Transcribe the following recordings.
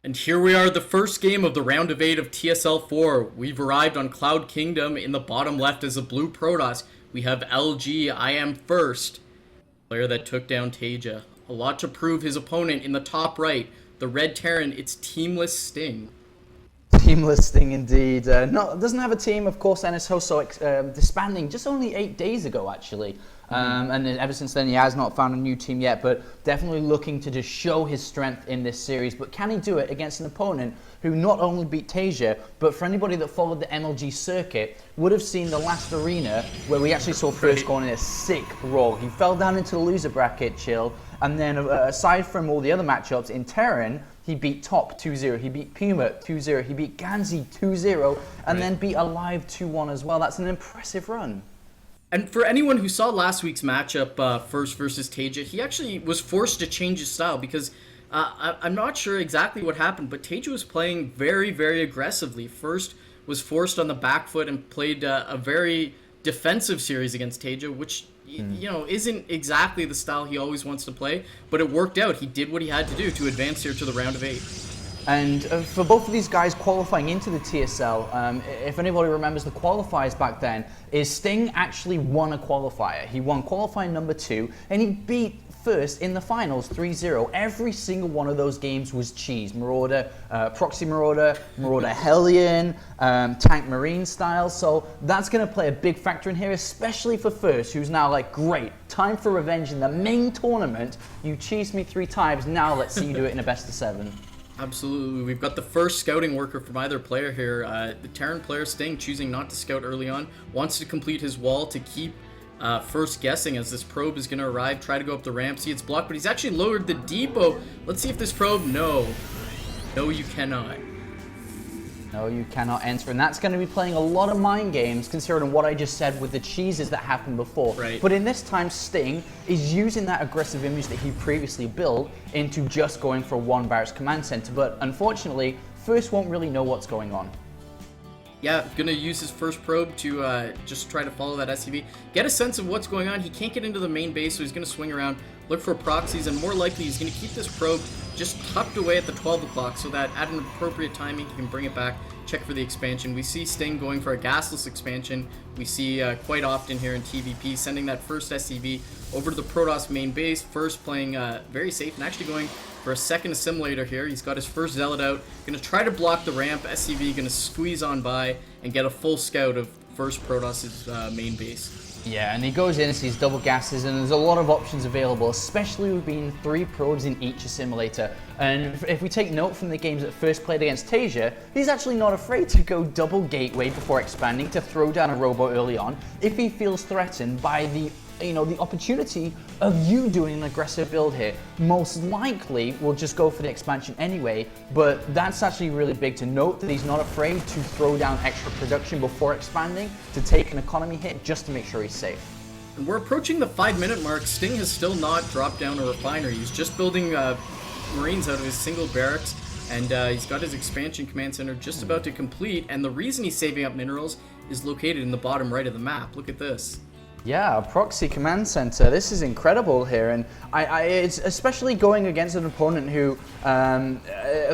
And here we are, the first game of the round of 8 of TSL4. We've arrived on Cloud Kingdom. In the bottom left is a blue Protoss. We have LG, I am first. Player that took down Tasia. A lot to prove his opponent in the top right. The red Terran, it's teamless Sting. Teamless Sting indeed. Doesn't have a team, of course. NSO disbanding just only 8 days ago, actually. And ever since then, he has not found a new team yet, but definitely looking to just show his strength in this series. But can he do it against an opponent who not only beat Tasia, but for anybody that followed the MLG circuit, would have seen the last arena where we actually saw First going in a sick roll. He fell down into the loser bracket, chill, and then aside from all the other matchups in Terran, he beat Top 2-0, he beat Puma 2-0, he beat Ganzi 2-0, and then beat Alive 2-1 as well. That's an impressive run. And for anyone who saw last week's matchup, First versus Tasia, he actually was forced to change his style because I'm not sure exactly what happened, but Tasia was playing very, very aggressively. First was forced on the back foot and played a very defensive series against Tasia, which you know isn't exactly the style he always wants to play, but it worked out. He did what he had to do to advance here to the round of 8. And for both of these guys qualifying into the TSL, if anybody remembers the qualifiers back then, is Sting actually won a qualifier. He won qualifier number 2, and he beat First in the finals 3-0. Every single one of those games was cheese. Marauder, Proxy Marauder, Marauder Hellion, Tank Marine style. So that's going to play a big factor in here, especially for First, who's now like, great, time for revenge in the main tournament. You cheesed me 3 times, now let's see you do it in a best of 7. Absolutely. We've got the first scouting worker from either player here. The Terran player, Sting, choosing not to scout early on, wants to complete his wall to keep First guessing as this probe is going to arrive, try to go up the ramp, see it's blocked, but he's actually lowered the depot. Let's see if this probe, no, you cannot. No, you cannot enter, and that's going to be playing a lot of mind games considering what I just said with the cheeses that happened before. Right. But in this time, Sting is using that aggressive image that he previously built into just going for 1 barracks command center, but unfortunately, First won't really know what's going on. Yeah, gonna use his first probe to just try to follow that SCV. Get a sense of what's going on. He can't get into the main base, so he's gonna swing around, look for proxies, and more likely he's gonna keep this probe just tucked away at the 12 o'clock so that at an appropriate timing he can bring it back, check for the expansion. We see Sting going for a gasless expansion. We see quite often here in TVP, sending that first SCV over to the Protoss main base. First playing very safe and actually going for a second assimilator here. He's got his first zealot out, gonna try to block the ramp. SCV gonna squeeze on by and get a full scout of First Protoss's main base. Yeah, and he goes in and sees double gases, and there's a lot of options available, especially with being 3 probes in each assimilator. And if we take note from the games that First played against Tasia, he's actually not afraid to go double gateway before expanding to throw down a robo early on if he feels threatened by the opportunity of you doing an aggressive build here. Most likely we'll just go for the expansion anyway, but that's actually really big to note that he's not afraid to throw down extra production before expanding to take an economy hit just to make sure he's safe. And we're approaching the 5-minute mark. Sting has still not dropped down a refinery. He's just building Marines out of his single barracks, and he's got his expansion command center just about to complete, and the reason he's saving up minerals is located in the bottom right of the map. Look at this. Yeah, a proxy command center. This is incredible here, and it's especially going against an opponent who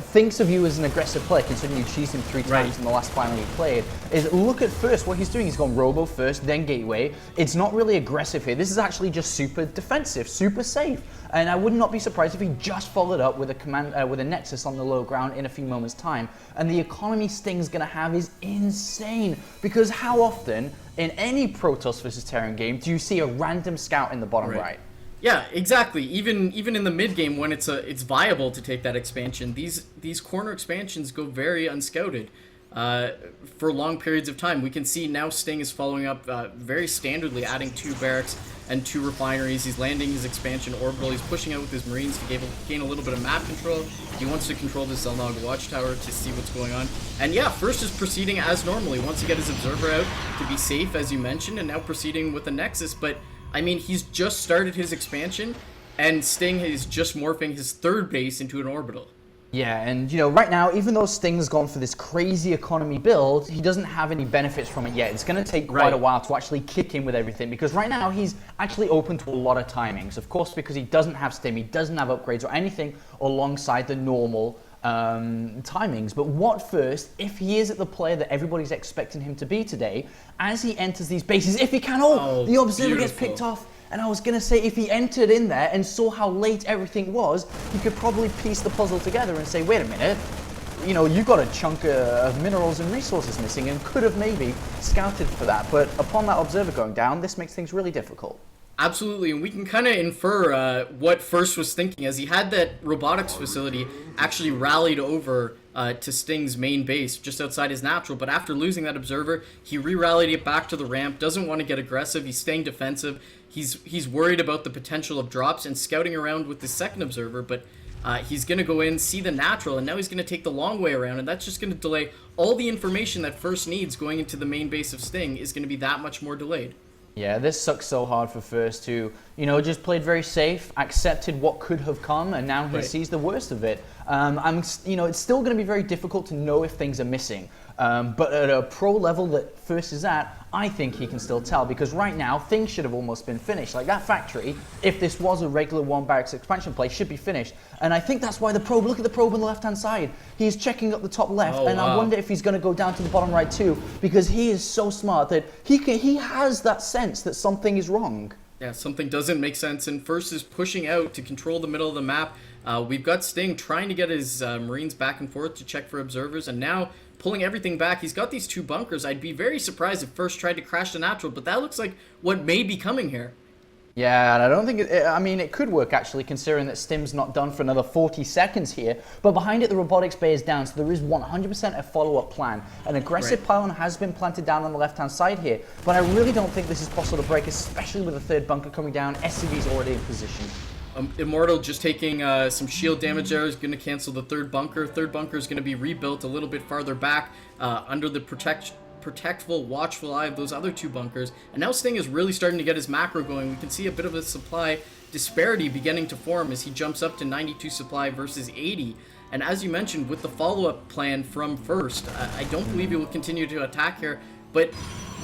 thinks of you as an aggressive player, considering you cheesed him 3 times in the last final you played. Is look at First what he's doing. He's gone robo first, then gateway. It's not really aggressive here. This is actually just super defensive, super safe. And I would not be surprised if he just followed up with a Nexus on the low ground in a few moments' time. And the economy Sting's gonna have is insane, because how often in any Protoss versus Terran game do you see a random scout in the bottom right? Yeah, exactly. Even in the mid game when it's viable to take that expansion, these corner expansions go very unscouted for long periods of time. We can see now Sting is following up very standardly, adding 2 barracks and 2 refineries. He's landing his expansion orbital. He's pushing out with his Marines to gain a little bit of map control. He wants to control the Zelnog watchtower to see what's going on. And yeah, First is proceeding as normal. He wants to get his observer out to be safe, as you mentioned, and now proceeding with the Nexus. But I mean, he's just started his expansion, and Sting is just morphing his 3rd base into an orbital. Yeah, and right now, even though Sting's gone for this crazy economy build, he doesn't have any benefits from it yet. It's going to take quite a while to actually kick in with everything, because right now he's actually open to a lot of timings. Of course, because he doesn't have stim, he doesn't have upgrades or anything alongside the normal timings. But what first, if he is at the player that everybody's expecting him to be today, as he enters these bases, if he can, the observer gets picked off. And I was going to say, if he entered in there and saw how late everything was, he could probably piece the puzzle together and say, wait a minute, you know, you've got a chunk of minerals and resources missing, and could have maybe scouted for that. But upon that observer going down, this makes things really difficult. Absolutely, and we can kind of infer what First was thinking, as he had that robotics facility actually rallied over to Sting's main base just outside his natural, but after losing that observer, he re-rallied it back to the ramp, doesn't want to get aggressive, he's staying defensive, he's worried about the potential of drops and scouting around with the second observer, but he's going to go in, see the natural, and now he's going to take the long way around, and that's just going to delay all the information that First needs going into the main base of Sting is going to be that much more delayed. Yeah, this sucks so hard for First, who, you know, just played very safe, accepted what could have come, and now he sees the worst of it. You know, it's still going to be very difficult to know if things are missing. But at a pro level that First is at, I think he can still tell, because right now things should have almost been finished. Like that factory, if this was a regular one barracks expansion play, should be finished. And I think that's why the probe, look at the probe on the left-hand side. He's checking up the top left, I wonder if he's going to go down to the bottom right too, because he is so smart that he has that sense that something is wrong. Yeah, something doesn't make sense, and First is pushing out to control the middle of the map. We've got Sting trying to get his Marines back and forth to check for observers, and now pulling everything back. He's got these two bunkers. I'd be very surprised if First tried to crash the natural, but that looks like what may be coming here. Yeah, and I don't think I mean, it could work actually, considering that Stim's not done for another 40 seconds here. But behind it, the robotics bay is down, so there is 100% a follow-up plan. An aggressive pylon has been planted down on the left-hand side here, but I really don't think this is possible to break, especially with the third bunker coming down. SCV's already in position. Immortal just taking some shield damage there is going to cancel the third bunker. Third bunker is going to be rebuilt a little bit farther back under the protectful, watchful eye of those other two bunkers. And now Sting is really starting to get his macro going. We can see a bit of a supply disparity beginning to form as he jumps up to 92 supply versus 80. And as you mentioned, with the follow-up plan from First, I don't believe he will continue to attack here, but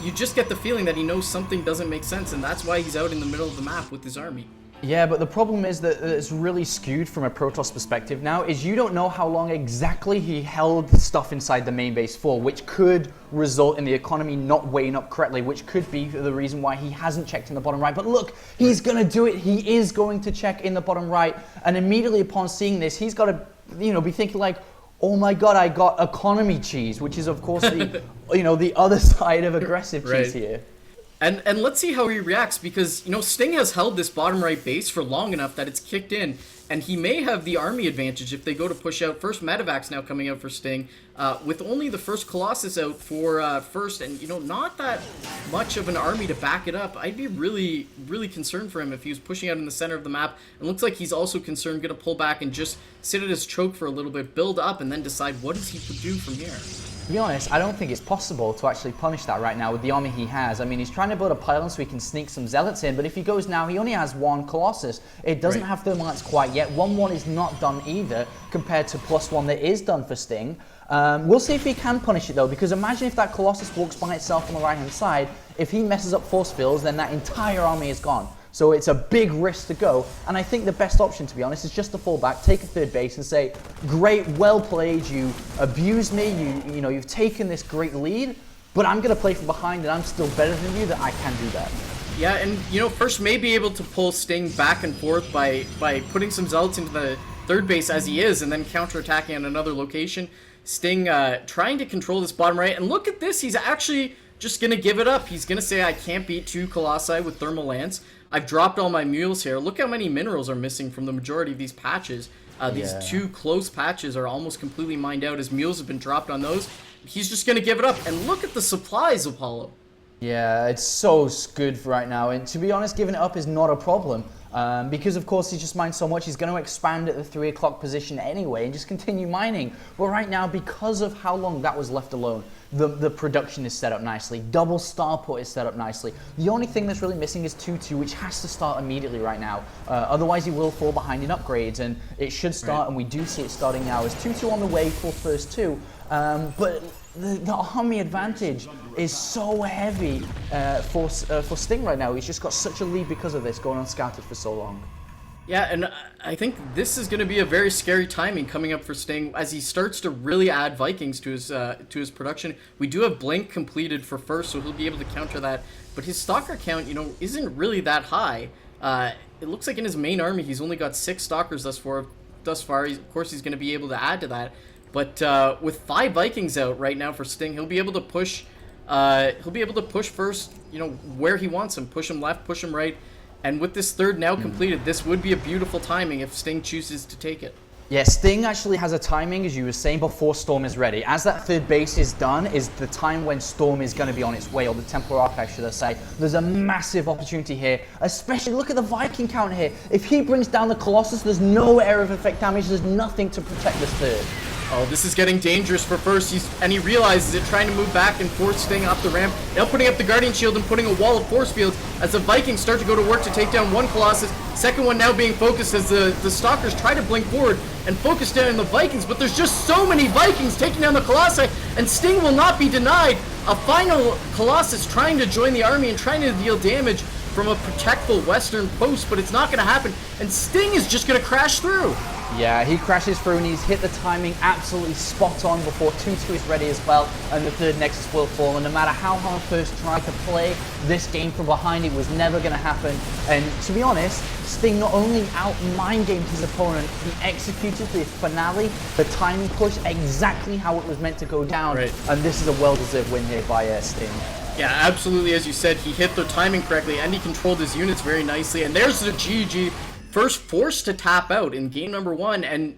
you just get the feeling that he knows something doesn't make sense, and that's why he's out in the middle of the map with his army. Yeah, but the problem is that it's really skewed from a Protoss perspective now, is you don't know how long exactly he held stuff inside the main base for, which could result in the economy not weighing up correctly, which could be the reason why he hasn't checked in the bottom right. But look, he's going to do it. He is going to check in the bottom right, and immediately upon seeing this, he's got to, you know, be thinking like, oh my god, I got economy cheese, which is of course the, you know, the other side of aggressive cheese here. And let's see how he reacts, because, you know, Sting has held this bottom right base for long enough that it's kicked in, and he may have the army advantage if they go to push out. First Medevac's now coming out for Sting, with only the first Colossus out for First, and, you know, not that much of an army to back it up. I'd be really, really concerned for him if he was pushing out in the center of the map. It looks like he's also concerned, going to pull back and just sit at his choke for a little bit, build up, and then decide what does he do from here. To be honest, I don't think it's possible to actually punish that right now with the army he has. I mean, he's trying to build a pylon so he can sneak some zealots in, but if he goes now, he only has one Colossus. It doesn't have thermalites quite yet. 1-1 is not done either, compared to +1 that is done for Sting. We'll see if he can punish it though, because imagine if that Colossus walks by itself on the right-hand side. If he messes up force fields, then that entire army is gone. So it's a big risk to go, and I think the best option, to be honest, is just to fall back, take a third base, and say, "Great, well played. You abused me. You know, you've taken this great lead, but I'm going to play from behind, and I'm still better than you. That I can do that." Yeah, and you know, First may be able to pull Sting back and forth by putting some zealots into the third base as he is, and then counterattacking on another location. Sting trying to control this bottom right, and look at this. He's actually just going to give it up. He's going to say, "I can't beat 2 Colossi with Thermal Lance. I've dropped all my mules here." Look how many minerals are missing from the majority of these patches. These 2 close patches are almost completely mined out. His mules have been dropped on those. He's just going to give it up. And look at the supplies, Apollo. Yeah, it's so good for right now. And to be honest, giving it up is not a problem. Because of course he's just mined so much, he's going to expand at the 3 o'clock position anyway and just continue mining. But right now, because of how long that was left alone, the production is set up nicely. Double starport is set up nicely. The only thing that's really missing is 2-2, which has to start immediately right now. Otherwise he will fall behind in upgrades, and it should start, and we do see it starting now. As 2-2 on the way for First 2, but the army advantage is so heavy for Sting right now. He's just got such a lead because of this, going unscouted for so long. Yeah, and I think this is going to be a very scary timing coming up for Sting as he starts to really add Vikings to his production. We do have Blink completed for first, so he'll be able to counter that. But his Stalker count, isn't really that high. It looks like in his main army he's only got 6 Stalkers thus far. Of course, he's going to be able to add to that. But with 5 Vikings out right now for Sting, he'll be able to push. He'll be able to push first, where he wants him. Push him left, push him right. And with this third now completed, this would be a beautiful timing if Sting chooses to take it. Yeah, Sting actually has a timing, as you were saying, before Storm is ready. As that third base is done, is the time when Storm is going to be on its way, or the Templar Archive, should I say. There's a massive opportunity here, especially look at the Viking count here. If he brings down the Colossus, there's no area of effect damage, there's nothing to protect this third. Oh, this is getting dangerous for first, and he realizes it, trying to move back and forth, Sting up the ramp. Now putting up the Guardian Shield and putting a wall of force fields as the Vikings start to go to work to take down one Colossus. Second one now being focused as the Stalkers try to blink forward and focus down on the Vikings, but there's just so many Vikings taking down the Colossi, and Sting will not be denied. A final Colossus trying to join the army and trying to deal damage from a protectful western post, but it's not going to happen, and Sting is just going to crash through. Yeah, he crashes through and he's hit the timing absolutely spot on before 2-2 is ready as well, and the third Nexus will fall. And no matter how hard First tried to play this game from behind, it was never going to happen. And to be honest, Sting not only out-mind-gamed his opponent, he executed the finale, the timing push, exactly how it was meant to go down. Right. And this is a well-deserved win here by Sting. Yeah, absolutely. As you said, he hit the timing correctly, and he controlled his units very nicely. And there's the GG. First forced to tap out in game number 1, and